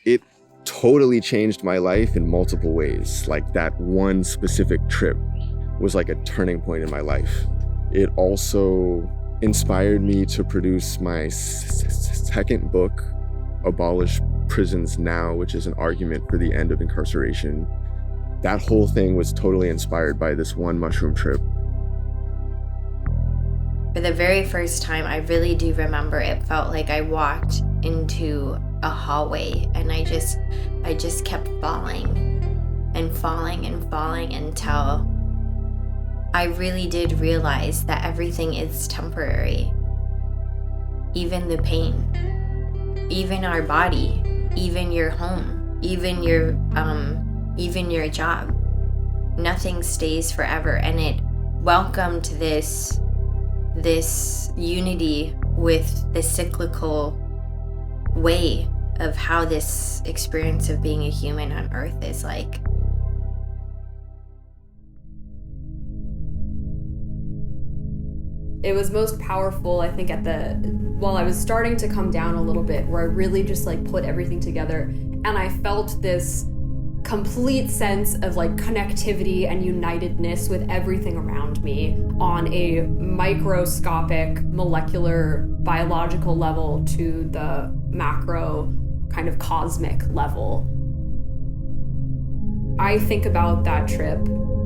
it totally changed my life in multiple ways. Like that one specific trip was like a turning point in my life. It also inspired me to produce my second book, Abolish Prisons Now, which is an argument for the end of incarceration. That whole thing was totally inspired by this one mushroom trip. For the very first time, I really do remember it felt like I walked into a hallway and I just kept falling and falling and falling until I really did realize that everything is temporary. Even the pain, even our body, even your home, even your job. Nothing stays forever, and it welcomed this unity with the cyclical way of how this experience of being a human on Earth is like. It was most powerful, I think, while I was starting to come down a little bit, where I really just like put everything together, and I felt this complete sense of like connectivity and unitedness with everything around me on a microscopic, molecular, biological level to the macro kind of cosmic level. I think about that trip,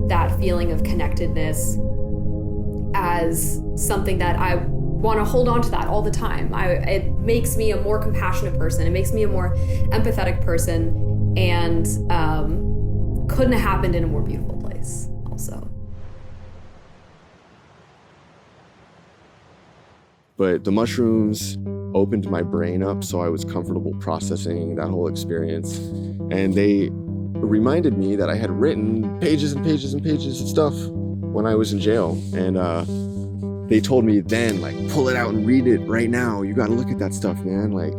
that feeling of connectedness, as something that I want to hold on to that all the time. It makes me a more compassionate person. It makes me a more empathetic person, and couldn't have happened in a more beautiful place also. But the mushrooms opened my brain up so I was comfortable processing that whole experience. And they reminded me that I had written pages and pages and pages of stuff when I was in jail. And they told me then, like, pull it out and read it right now. You got to look at that stuff, man. Like,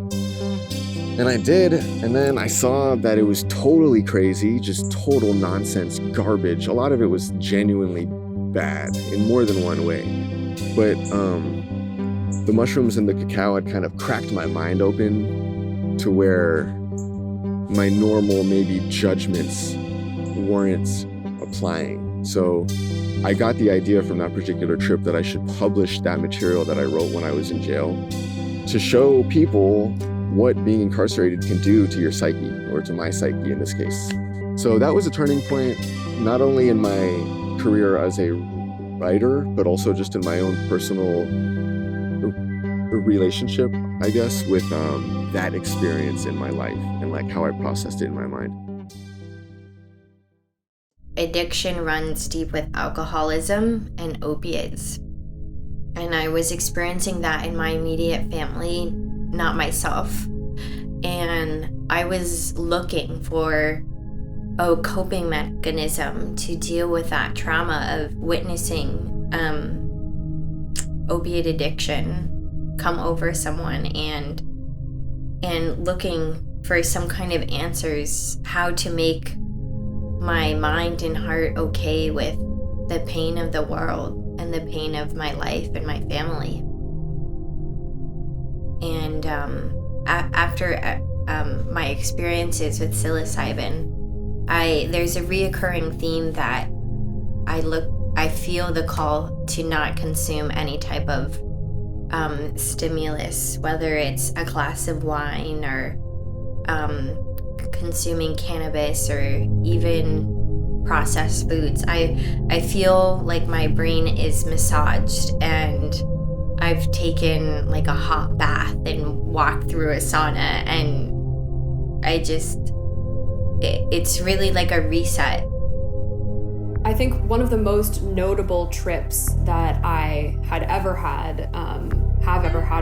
and I did. And then I saw that it was totally crazy, just total nonsense, garbage. A lot of it was genuinely bad in more than one way. But the mushrooms and the cacao had kind of cracked my mind open to where my normal maybe judgments weren't applying. So I got the idea from that particular trip that I should publish that material that I wrote when I was in jail to show people what being incarcerated can do to your psyche, or to my psyche in this case. So that was a turning point, not only in my career as a writer, but also just in my own personal relationship, I guess, with that experience in my life and like how I processed it in my mind. Addiction runs deep with alcoholism and opiates. And I was experiencing that in my immediate family, not myself. And I was looking for a coping mechanism to deal with that trauma of witnessing opiate addiction come over someone, and looking for some kind of answers, how to make my mind and heart okay with the pain of the world and the pain of my life and my family. And after my experiences with psilocybin, there's a reoccurring theme that I feel the call to not consume any type of stimulus, whether it's a glass of wine or consuming cannabis or even processed foods. I feel like my brain is massaged, and I've taken like a hot bath and walked through a sauna, and it's really like a reset. I think one of the most notable trips that I have ever had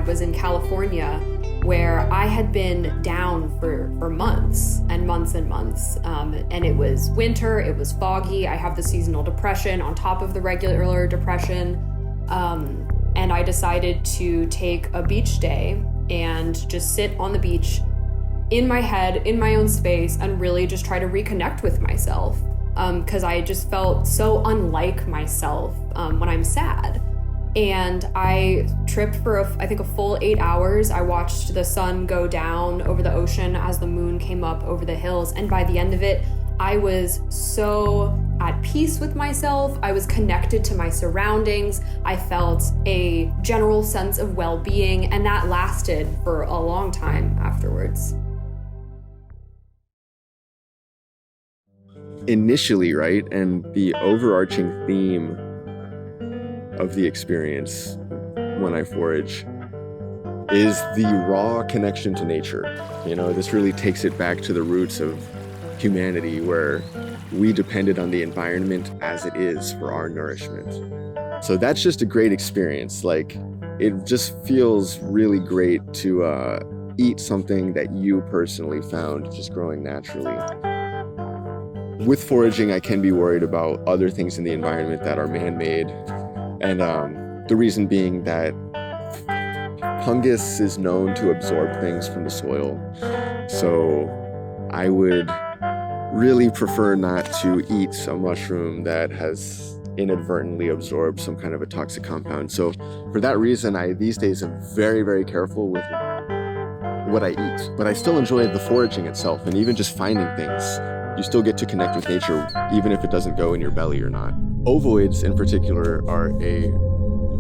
was in California, where I had been down for months and months and months. And it was winter, it was foggy, I have the seasonal depression on top of the regular depression. And I decided to take a beach day and just sit on the beach in my head, in my own space, and really just try to reconnect with myself. Because I just felt so unlike myself when I'm sad. And I tripped for I think a full 8 hours. I watched the sun go down over the ocean as the moon came up over the hills. And by the end of it, I was so at peace with myself. I was connected to my surroundings. I felt a general sense of well-being, and that lasted for a long time afterwards. Initially, right, and the overarching theme of the experience when I forage is the raw connection to nature. You know, this really takes it back to the roots of humanity, where we depended on the environment as it is for our nourishment. So that's just a great experience. Like, it just feels really great to eat something that you personally found just growing naturally. With foraging, I can be worried about other things in the environment that are man-made. And the reason being that fungus is known to absorb things from the soil. So I would really prefer not to eat a mushroom that has inadvertently absorbed some kind of a toxic compound. So for that reason, I these days am very, very careful with what I eat. But I still enjoy the foraging itself, and even just finding things. You still get to connect with nature, even if it doesn't go in your belly or not. Ovoids in particular are a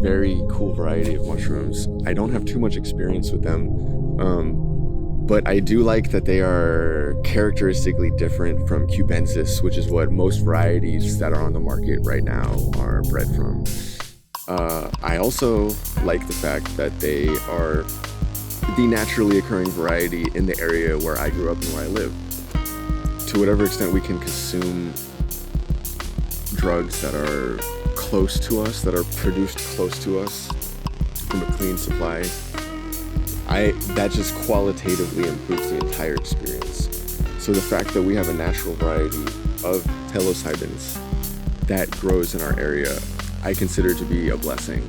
very cool variety of mushrooms. I don't have too much experience with them, but I do like that they are characteristically different from cubensis, which is what most varieties that are on the market right now are bred from. I also like the fact that they are the naturally occurring variety in the area where I grew up and where I live. To whatever extent we can consume drugs that are close to us, that are produced close to us from a clean supply, that just qualitatively improves the entire experience. So the fact that we have a natural variety of psilocybins that grows in our area, I consider to be a blessing.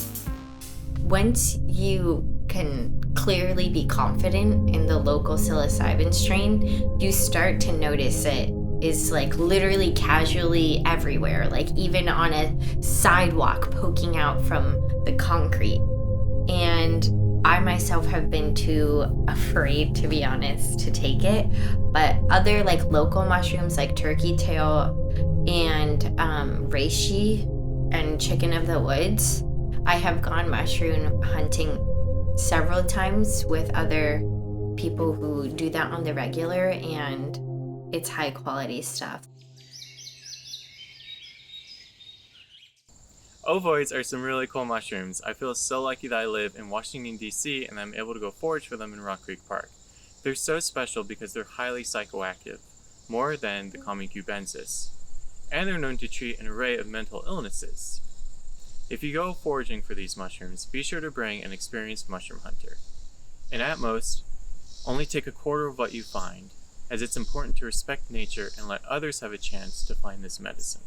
Once you can clearly be confident in the local psilocybin strain, you start to notice it is like literally casually everywhere, like even on a sidewalk poking out from the concrete. And I myself have been too afraid, to be honest, to take it. But other like local mushrooms like turkey tail and reishi and chicken of the woods, I have gone mushroom hunting several times with other people who do that on the regular, and it's high quality stuff. Ovoids are some really cool mushrooms. I feel so lucky that I live in Washington, D.C. and I'm able to go forage for them in Rock Creek Park. They're so special because they're highly psychoactive, more than the common cubensis, and they're known to treat an array of mental illnesses. If you go foraging for these mushrooms, be sure to bring an experienced mushroom hunter. And at most, only take a quarter of what you find, as it's important to respect nature and let others have a chance to find this medicine.